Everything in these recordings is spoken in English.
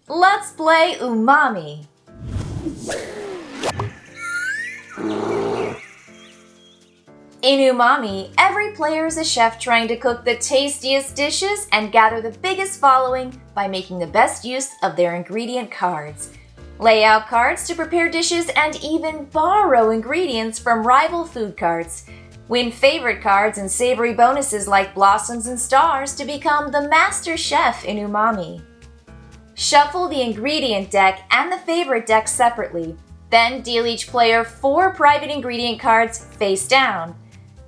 Let's play Umami. In Umami, every player is a chef trying to cook the tastiest dishes and gather the biggest following by making the best use of their ingredient cards. Lay out cards to prepare dishes and even borrow ingredients from rival food carts. Win favorite cards and savory bonuses like blossoms and stars to become the master chef in Umami. Shuffle the ingredient deck and the favorite deck separately. Then deal each player 4 private ingredient cards face down.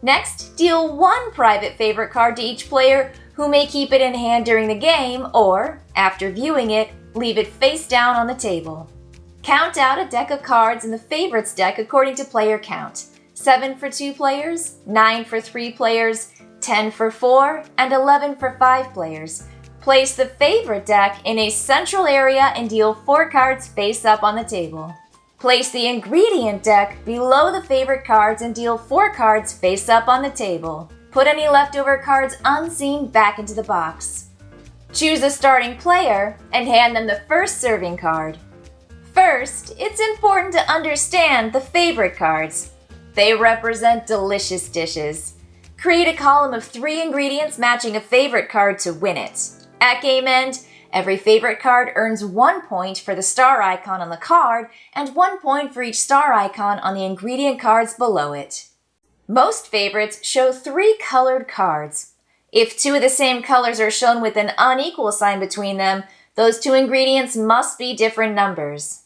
Next, deal 1 private favorite card to each player who may keep it in hand during the game or, after viewing it, leave it face down on the table. Count out a deck of cards in the favorites deck according to player count. 7 for 2 players, 9 for 3 players, 10 for 4, and 11 for 5 players. Place the favorite deck in a central area and deal 4 cards face up on the table. Place the ingredient deck below the favorite cards and deal 4 cards face up on the table. Put any leftover cards unseen back into the box. Choose a starting player and hand them the first serving card. First, it's important to understand the favorite cards. They represent delicious dishes. Create a column of 3 ingredients matching a favorite card to win it. At game end, every favorite card earns 1 point for the star icon on the card and 1 point for each star icon on the ingredient cards below it. Most favorites show 3 colored cards. If 2 of the same colors are shown with an unequal sign between them, those 2 ingredients must be different numbers.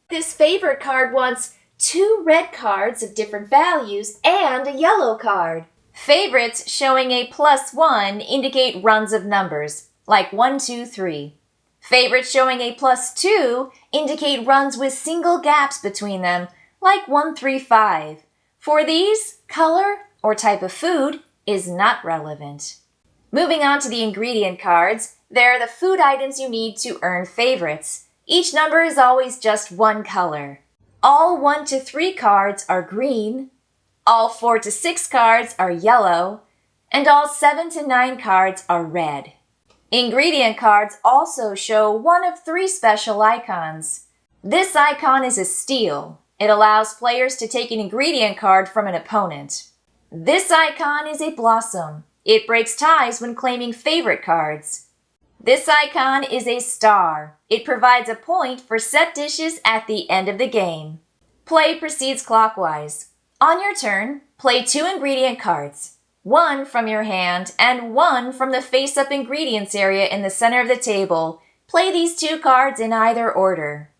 This favorite card wants 2 red cards of different values and a yellow card. Favorites showing a +1 indicate runs of numbers, like 1, 2, 3. Favorites showing a +2 indicate runs with single gaps between them, like 1, 3, 5. For these, color or type of food is not relevant. Moving on to the ingredient cards, there are the food items you need to earn favorites. Each number is always just 1 color. All 1 to 3 cards are green, all 4 to 6 cards are yellow, and all 7 to 9 cards are red. Ingredient cards also show 1 of 3 special icons. This icon is a steal. It allows players to take an ingredient card from an opponent. This icon is a blossom. It breaks ties when claiming favorite cards. This icon is a star. It provides a point for set dishes at the end of the game. Play proceeds clockwise. On your turn, play 2 ingredient cards. 1 from your hand and 1 from the face-up ingredients area in the center of the table. Play these 2 cards in either order.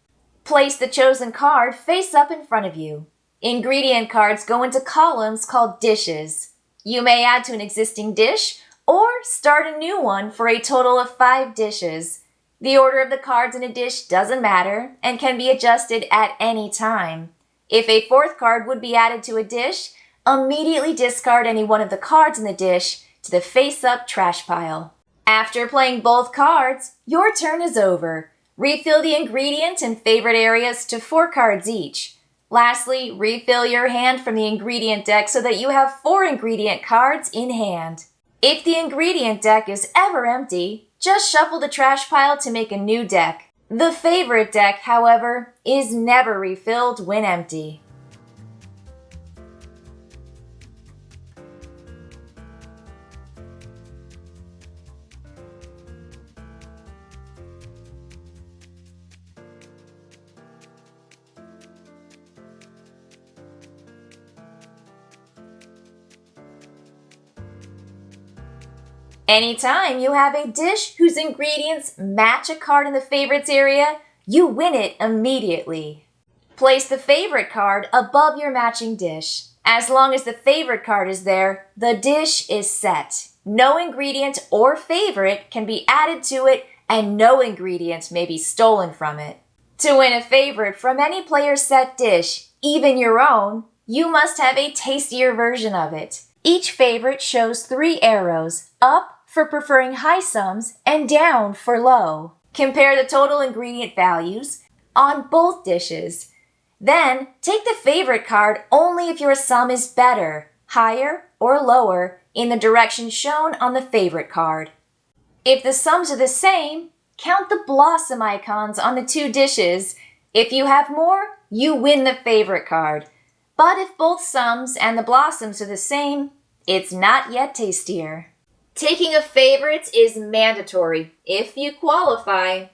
Place the chosen card face up in front of you. Ingredient cards go into columns called dishes. You may add to an existing dish or start a new one for a total of 5 dishes. The order of the cards in a dish doesn't matter and can be adjusted at any time. If a 4th card would be added to a dish, immediately discard any one of the cards in the dish to the face-up trash pile. After playing both cards, your turn is over. Refill the ingredient and favorite areas to 4 cards each. Lastly, refill your hand from the ingredient deck so that you have 4 ingredient cards in hand. If the ingredient deck is ever empty, just shuffle the trash pile to make a new deck. The favorite deck, however, is never refilled when empty. Anytime you have a dish whose ingredients match a card in the favorites area, you win it immediately. Place the favorite card above your matching dish. As long as the favorite card is there, the dish is set. No ingredient or favorite can be added to it, and no ingredient may be stolen from it. To win a favorite from any player's set dish, even your own, you must have a tastier version of it. Each favorite shows 3 arrows, up for preferring high sums and down for low. Compare the total ingredient values on both dishes. Then, take the favorite card only if your sum is better, higher, or lower in the direction shown on the favorite card. If the sums are the same, count the blossom icons on the two dishes. If you have more, you win the favorite card. But if both sums and the blossoms are the same, it's not yet tastier. Taking a favorites is mandatory if you qualify.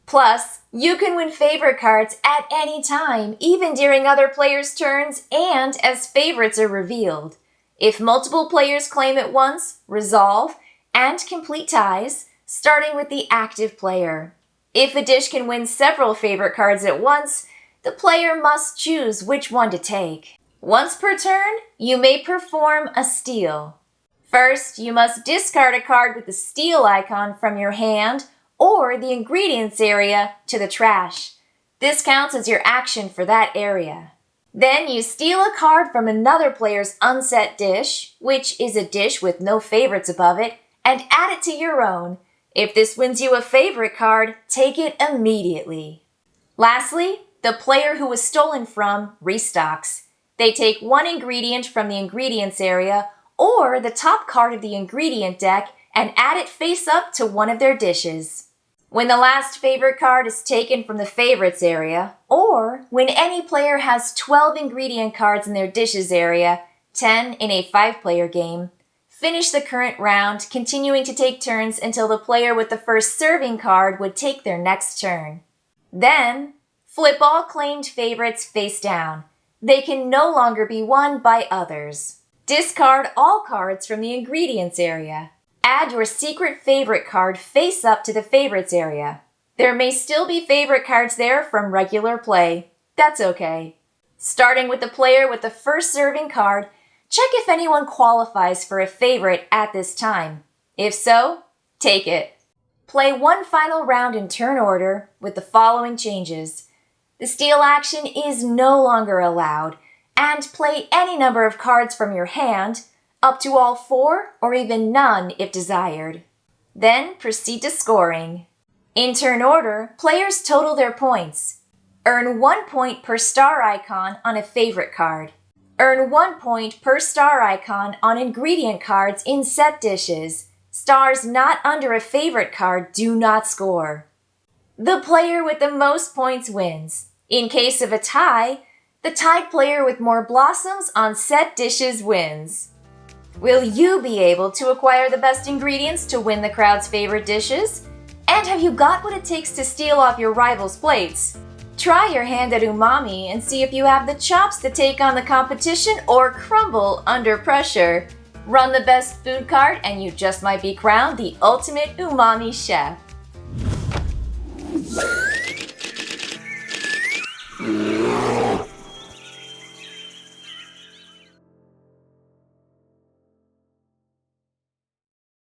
Plus, you can win favorite cards at any time, even during other players' turns and as favorites are revealed. If multiple players claim it once, resolve, and complete ties, starting with the active player. If a dish can win several favorite cards at once, the player must choose which one to take. Once per turn, you may perform a steal. First, you must discard a card with the steal icon from your hand or the ingredients area to the trash. This counts as your action for that area. Then you steal a card from another player's unset dish, which is a dish with no favorites above it, and add it to your own. If this wins you a favorite card, take it immediately. Lastly, the player who was stolen from restocks. They take one ingredient from the ingredients area or the top card of the ingredient deck and add it face up to one of their dishes. When the last favorite card is taken from the favorites area, or when any player has 12 ingredient cards in their dishes area, 10 in a 5-player game, finish the current round, continuing to take turns until the player with the first serving card would take their next turn. Then, flip all claimed favorites face down. They can no longer be won by others. Discard all cards from the ingredients area. Add your secret favorite card face up to the favorites area. There may still be favorite cards there from regular play. That's okay. Starting with the player with the first serving card, check if anyone qualifies for a favorite at this time. If so, take it. Play one final round in turn order with the following changes. The steal action is no longer allowed, and play any number of cards from your hand, up to all 4 or even none if desired. Then proceed to scoring. In turn order, players total their points. Earn 1 point per star icon on a favorite card. Earn 1 point per star icon on ingredient cards in set dishes. Stars not under a favorite card do not score. The player with the most points wins. In case of a tie, the tied player with more blossoms on set dishes wins. Will you be able to acquire the best ingredients to win the crowd's favorite dishes? And have you got what it takes to steal off your rival's plates? Try your hand at Umami and see if you have the chops to take on the competition or crumble under pressure. Run the best food card and you just might be crowned the ultimate Umami chef.